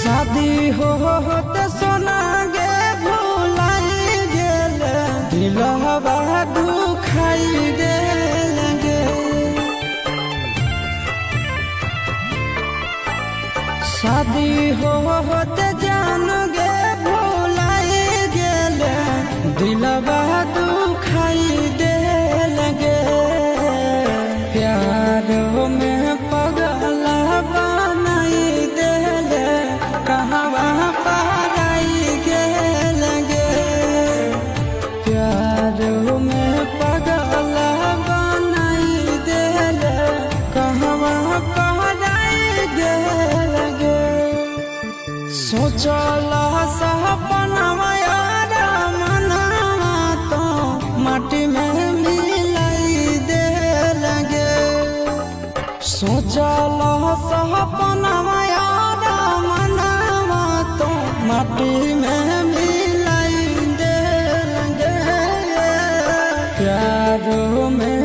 शादी होते सोना गे भुलाई गेल दिलवा दुखाई गेल गे। शादी होते जान गे भुलाई गेल दिलवा दुखाई देल गे। प्यार में पगला बनाई देल कहवा पाराई गेल गे। प्यार में पगला बनाई देल कहवा पाराई गेल गे। सोचला सपनवा यार मनवा तो माटी में मिलाई देल गे। सोचला सपनवा यार मनवा तो माटी में मिलाई देल गे। प्यार में